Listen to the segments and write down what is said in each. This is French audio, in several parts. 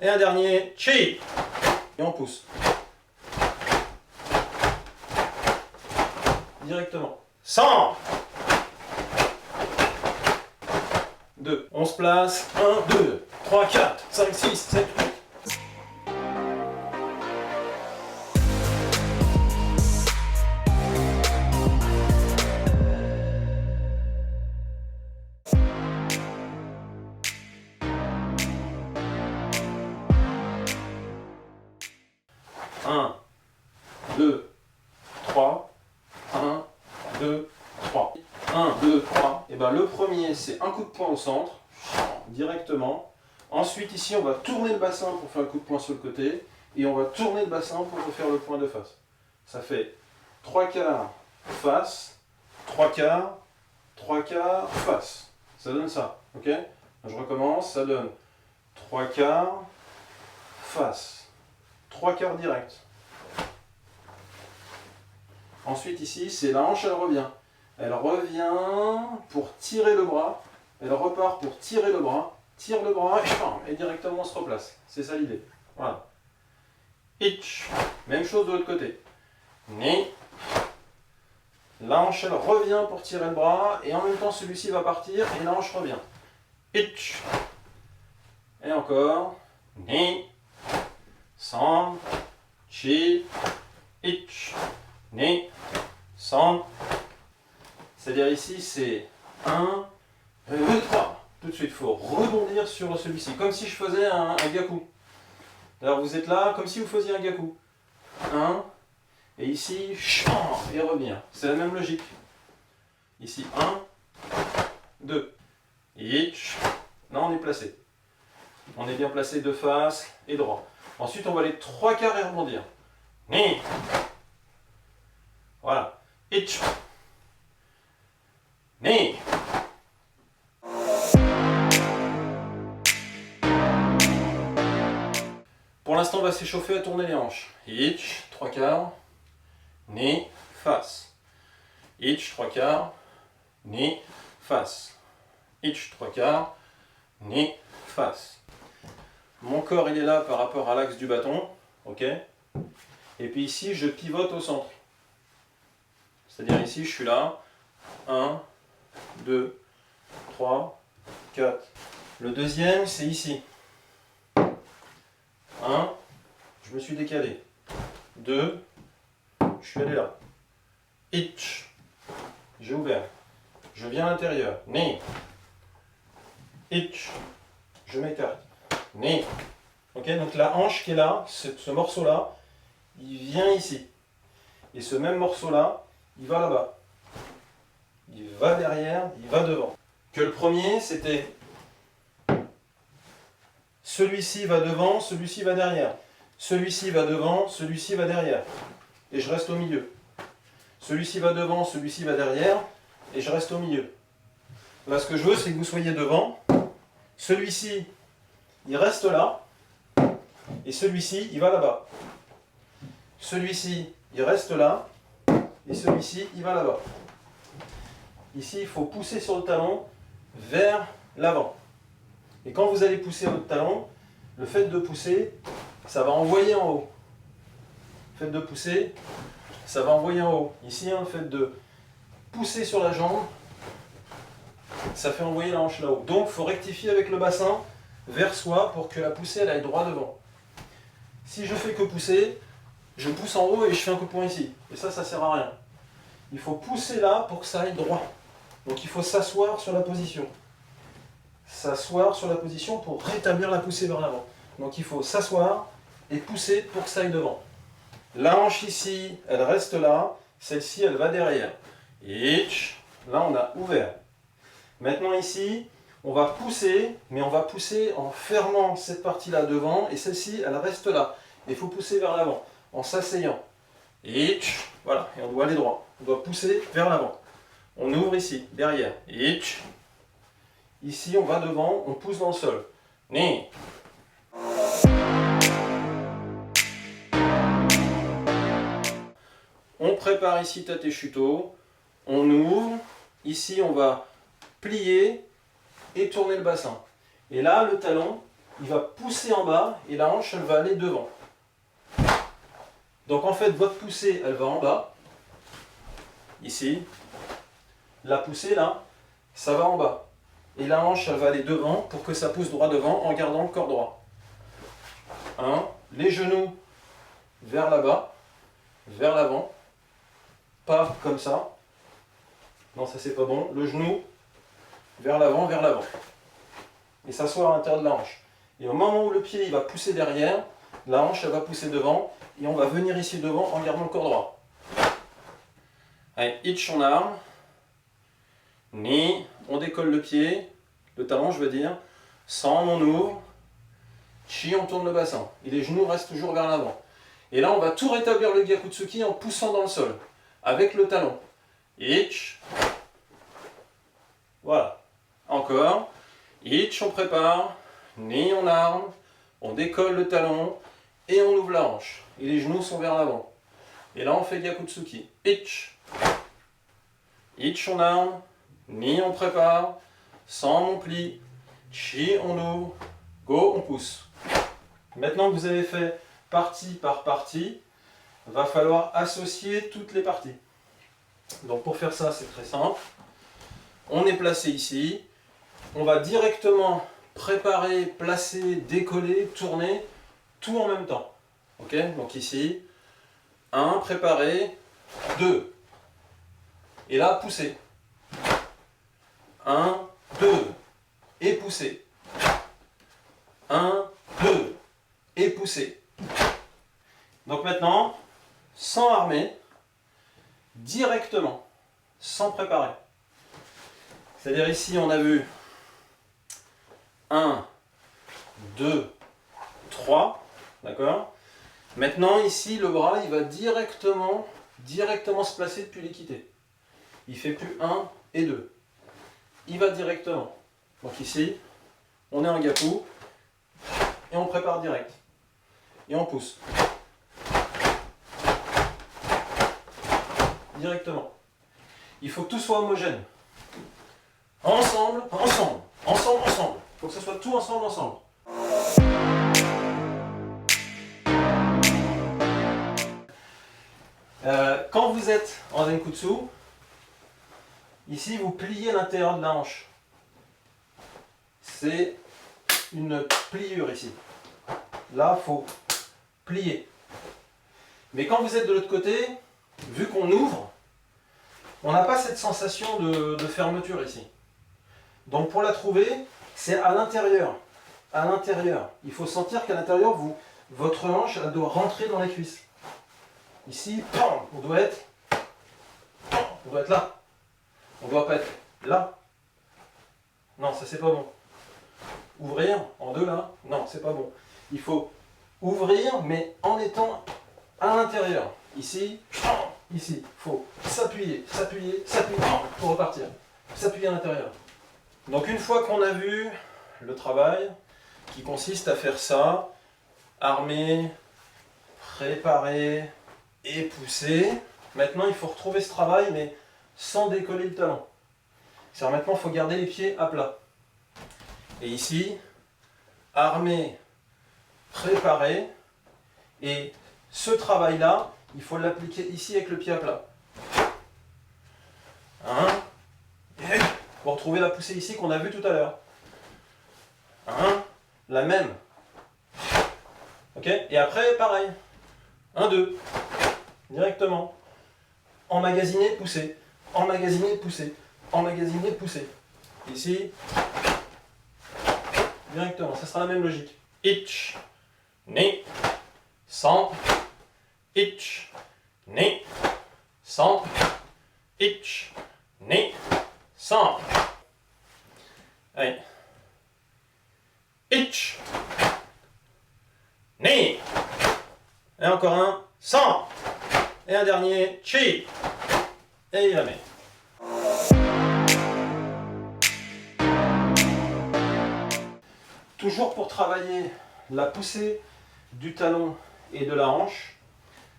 Et un dernier, chi. Et on pousse. Directement. 100. 2. On se place. 1, 2, 3, 4, 5, 6, 7, 8. Un, 2, 3, 1, 2, 3. 1, 2, 3. Et bien le premier, c'est un coup de poing au centre, directement. Ensuite, ici, on va tourner le bassin pour faire le coup de poing sur le côté. Et on va tourner le bassin pour refaire le point de face. Ça fait 3 quarts face, 3 quarts, 3 quarts face. Ça donne ça, ok? Je recommence, ça donne 3 quarts face, 3 quarts direct. Ensuite ici, c'est la hanche, elle revient. Elle revient pour tirer le bras. Elle repart pour tirer le bras. Tire le bras et directement on se replace. C'est ça l'idée. Voilà. Itch. Même chose de l'autre côté. Ni. La hanche, elle revient pour tirer le bras. Et en même temps, celui-ci va partir et la hanche revient. Itch. Et encore. Ni. San. Chi. Itch. Ni. San. C'est-à-dire ici, c'est 1, 2, 3. Tout de suite, il faut rebondir sur celui-ci, comme si je faisais un gaku. Alors vous êtes là, comme si vous faisiez un gaku. 1, et ici, et revient. C'est la même logique. Ici, 1, 2. Itch. Là, on est placé. On est bien placé de face et droit. Ensuite, on va aller 3 quarts et rebondir. Ni. Voilà. Itch. Ni. Pour l'instant, on va s'échauffer à tourner les hanches. Itch, 3 quarts. Ni, face. Itch, 3 quarts. Ni, face. Itch, 3 quarts. Ni, face. Mon corps, il est là par rapport à l'axe du bâton. Ok. Et puis ici, je pivote au centre. C'est-à-dire ici, je suis là. 1, 2, 3, 4. Le deuxième, c'est ici. 1, je me suis décalé. 2, je suis allé là. Itch, j'ai ouvert. Je viens à l'intérieur. Ni. Itch, je m'écarte. Ni. Ok, donc la hanche qui est là, ce morceau-là, il vient ici. Et ce même morceau-là, il va là-bas. Il va derrière, il va devant. Que le premier, c'était celui-ci va devant, celui-ci va derrière. Celui-ci va devant, celui-ci va derrière. Et je reste au milieu. Celui-ci va devant, celui-ci va derrière. Et je reste au milieu. Là, ce que je veux, c'est que vous soyez devant. Celui-ci, il reste là. Et celui-ci, il va là-bas. Celui-ci, il reste là. Et celui-ci, il va là-bas. Ici, il faut pousser sur le talon vers l'avant. Et quand vous allez pousser votre talon, le fait de pousser, ça va envoyer en haut. Le fait de pousser, ça va envoyer en haut. Ici, le fait de pousser sur la jambe, ça fait envoyer la hanche là-haut. Donc, il faut rectifier avec le bassin vers soi pour que la poussée elle aille droit devant. Si je fais que pousser, je pousse en haut et je fais un coup de poing ici. Et ça ne sert à rien. Il faut pousser là pour que ça aille droit. Donc, il faut s'asseoir sur la position. S'asseoir sur la position pour rétablir la poussée vers l'avant. Donc il faut s'asseoir et pousser pour que ça aille devant. La hanche ici, elle reste là. Celle-ci, elle va derrière. Itch. Là, on a ouvert. Maintenant ici, on va pousser, mais on va pousser en fermant cette partie-là devant. Et celle-ci, elle reste là. Il faut pousser vers l'avant, en s'asseyant. Itch. Voilà, et on doit aller droit. On doit pousser vers l'avant. On ouvre ici, derrière. Itch. Ici, on va devant, on pousse dans le sol. Ni. On prépare ici Tate Shuto. On ouvre. Ici, on va plier et tourner le bassin. Et là, le talon, il va pousser en bas et la hanche, elle va aller devant. Donc en fait, votre poussée, elle va en bas, ici. La poussée, là, ça va en bas. Et la hanche, elle va aller devant pour que ça pousse droit devant en gardant le corps droit. 1. Les genoux vers là-bas, vers l'avant. Pas comme ça. Non, ça c'est pas bon. Le genou vers l'avant, vers l'avant. Et s'asseoir à l'intérieur de la hanche. Et au moment où le pied il va pousser derrière, la hanche elle va pousser devant. Et on va venir ici devant en gardant le corps droit. Allez, hitch en arme. Ni, on décolle le pied, le talon je veux dire. San, on ouvre. Chi, on tourne le bassin. Et les genoux restent toujours vers l'avant. Et là on va tout rétablir le Gyakutsuki en poussant dans le sol. Avec le talon. Hitch. Voilà. Encore. Hitch, on prépare. Ni, on arme. On décolle le talon. Et on ouvre la hanche. Et les genoux sont vers l'avant. Et là on fait Gyakutsuki. Hitch. Hitch, on arme. Ni, on prépare. San, on plie. Chi, on ouvre. Go, on pousse. Maintenant que vous avez fait partie par partie, il va falloir associer toutes les parties. Donc pour faire ça, c'est très simple. On est placé ici. On va directement préparer, placer, décoller, tourner, tout en même temps. Ok? Donc ici, 1, préparer, 2. Et là, pousser. 1, 2. Et pousser. 1, 2. Et pousser. Donc maintenant, sans armer, directement, sans préparer. C'est-à-dire ici, on a vu 1, 2, 3, d'accord? Maintenant, ici, le bras, il va directement se placer depuis l'équité. Il ne fait plus 1 et 2. Il va directement. Donc ici, on est en Gyaku, et on prépare direct. Et on pousse. Directement. Il faut que tout soit homogène. Ensemble, ensemble, ensemble, ensemble. Il faut que ce soit tout ensemble, ensemble. Quand vous êtes en Zenkutsu, ici vous pliez l'intérieur de la hanche. C'est une pliure ici. Là, il faut plier. Mais quand vous êtes de l'autre côté, vu qu'on ouvre, on n'a pas cette sensation de fermeture ici. Donc pour la trouver, c'est à l'intérieur. À l'intérieur. Il faut sentir qu'à l'intérieur, votre hanche elle doit rentrer dans les cuisses. Ici, on doit être là. On ne doit pas être là. Non, ça c'est pas bon. Ouvrir en deux là, non, c'est pas bon. Il faut ouvrir, mais en étant à l'intérieur. Ici, ici. Il faut s'appuyer, s'appuyer, s'appuyer pour repartir. S'appuyer à l'intérieur. Donc une fois qu'on a vu le travail, qui consiste à faire ça, armer, préparer et pousser, maintenant il faut retrouver ce travail, mais sans décoller le talon. C'est-à-dire maintenant il faut garder les pieds à plat. Et ici, armer, préparer, et ce travail-là, il faut l'appliquer ici avec le pied à plat. Pour retrouver la poussée ici qu'on a vue tout à l'heure. La même. Ok? Et après, pareil. 1, 2. Directement. Emmagasiner, pousser. Emmagasiner, pousser. Emmagasiner, pousser. Ici. Directement. Ça sera la même logique. Hitch. Ni. San. Hitch. Ni. San. Hitch. Ni. San. Allez. Hitch. Ni. Et encore un. San. Et un dernier. Chi. Et il la met. Toujours pour travailler la poussée du talon et de la hanche,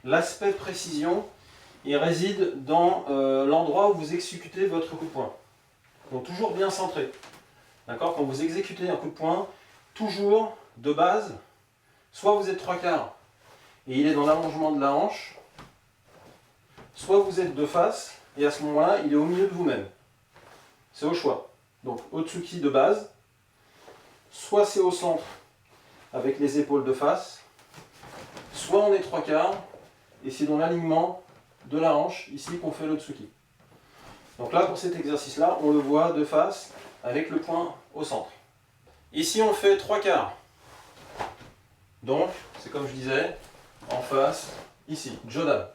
l'aspect précision, il réside dans l'endroit où vous exécutez votre coup de poing. Donc toujours bien centré. D'accord? Quand vous exécutez un coup de poing, toujours de base, soit vous êtes 3/4 et il est dans l'allongement de la hanche, soit vous êtes de face et à ce moment-là, il est au milieu de vous-même. C'est au choix. Donc Otsuki de base, soit c'est au centre avec les épaules de face, soit on est 3/4 et c'est dans l'alignement de la hanche ici qu'on fait l'Otsuki. Donc là, pour cet exercice-là, on le voit de face avec le point au centre. Ici, on fait 3/4. Donc, c'est comme je disais, en face, ici, Jodan.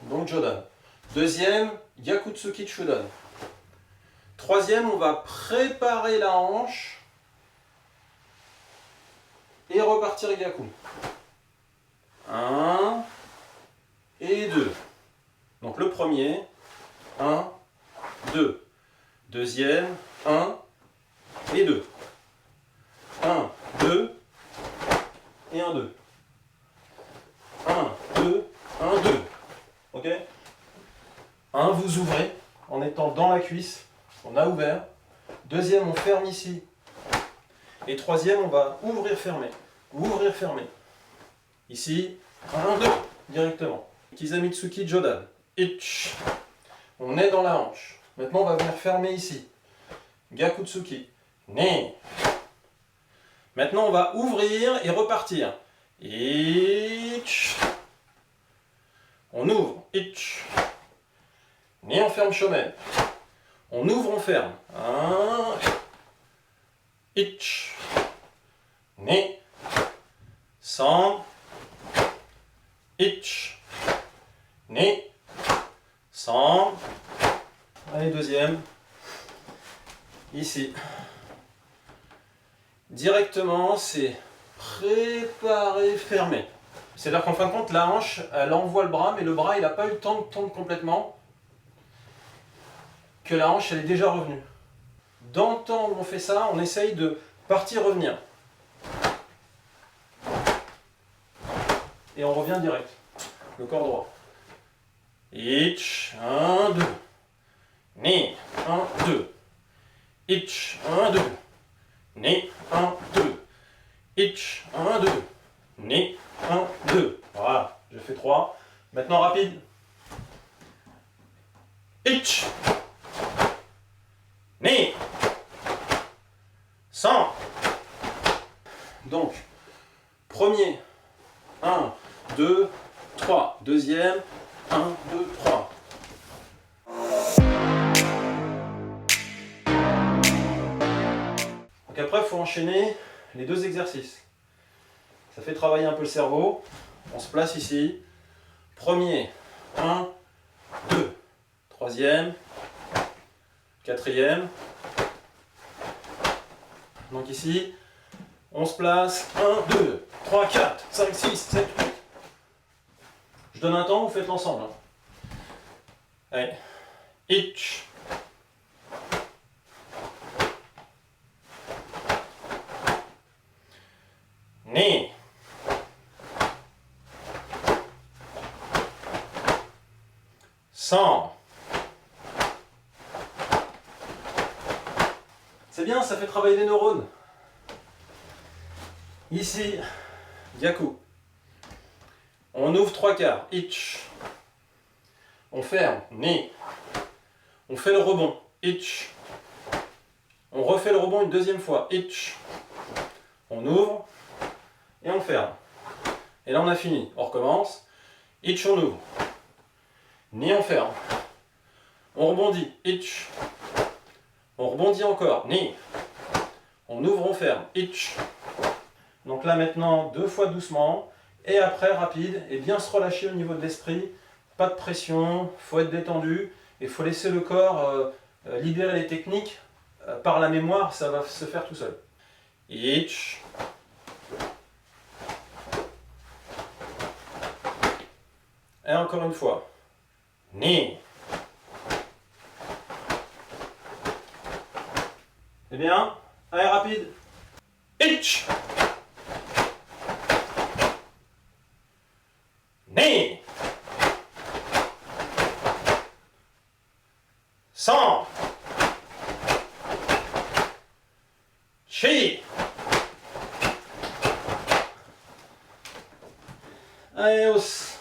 Donc Jodan. Deuxième, Gyakutsuki Chudan. Troisième, on va préparer la hanche et repartir Gyaku. 1 et 2. Donc le premier, 1, 2. Deuxième, 1 et 2. 1, 2 et 1, 2. 1, 2, 1, 2. Ok ? 1, vous ouvrez en étant dans la cuisse. On a ouvert. Deuxième, on ferme ici. Et troisième, on va ouvrir, fermer. Ouvrir, fermer. Ici, 1, 2, directement. Kizamitsuki Jodan. Ich. On est dans la hanche. Maintenant, on va venir fermer ici. Gyakutsuki. Ne. Maintenant, on va ouvrir et repartir. Ich. On ouvre. Ich. Ne, on ferme Shomen. On ouvre, on ferme. 1. Ich. Ne. 100. Ich. Ne. 100. Allez, deuxième. Ici. Directement, c'est préparer, fermer. C'est-à-dire qu'en fin de compte, la hanche, elle envoie le bras, mais le bras, il n'a pas eu le temps de tendre complètement, que la hanche, elle est déjà revenue. Dans le temps où on fait ça, on essaye de partir-revenir. Et on revient direct. Le corps droit. Ich, 1, 2. Ne, 1, 2. Ich, 1, 2. Ne, 1, 2. Ich, 1, 2. Ne, 1, 2. Voilà, je fais 3. Maintenant rapide. Ich. Ne. 100. Donc, premier. 1, 2, 3. Deuxième. 1, 2, 3. Donc après, il faut enchaîner les deux exercices. Ça fait travailler un peu le cerveau. On se place ici. Premier, 1, 2. Troisième, quatrième. Donc ici, on se place. 1, 2, 3, 4, 5, 6, 7, 8. Je donne un temps, vous faites l'ensemble. Allez. Ich. Ne. 100. C'est bien, ça fait travailler les neurones. Ici, Gyaku. On ouvre 3/4. Ich. On ferme. Ne. On fait le rebond. Ich. On refait le rebond une deuxième fois. Ich. On ouvre et on ferme. Et là on a fini. On recommence. Ich, on ouvre. Ne, on ferme. On rebondit. Ich. On rebondit encore. Ne. On ouvre, on ferme. Ich. Donc là maintenant, 2 fois doucement. Et après rapide. Et bien se relâcher au niveau de l'esprit. Pas de pression. Il faut être détendu. Et il faut laisser le corps libérer les techniques. Par la mémoire, ça va se faire tout seul. Ich. Et encore une fois. Ne. C'est bien. Allez, rapide. Ich. Ne. 100. Chi. Allez, hausse.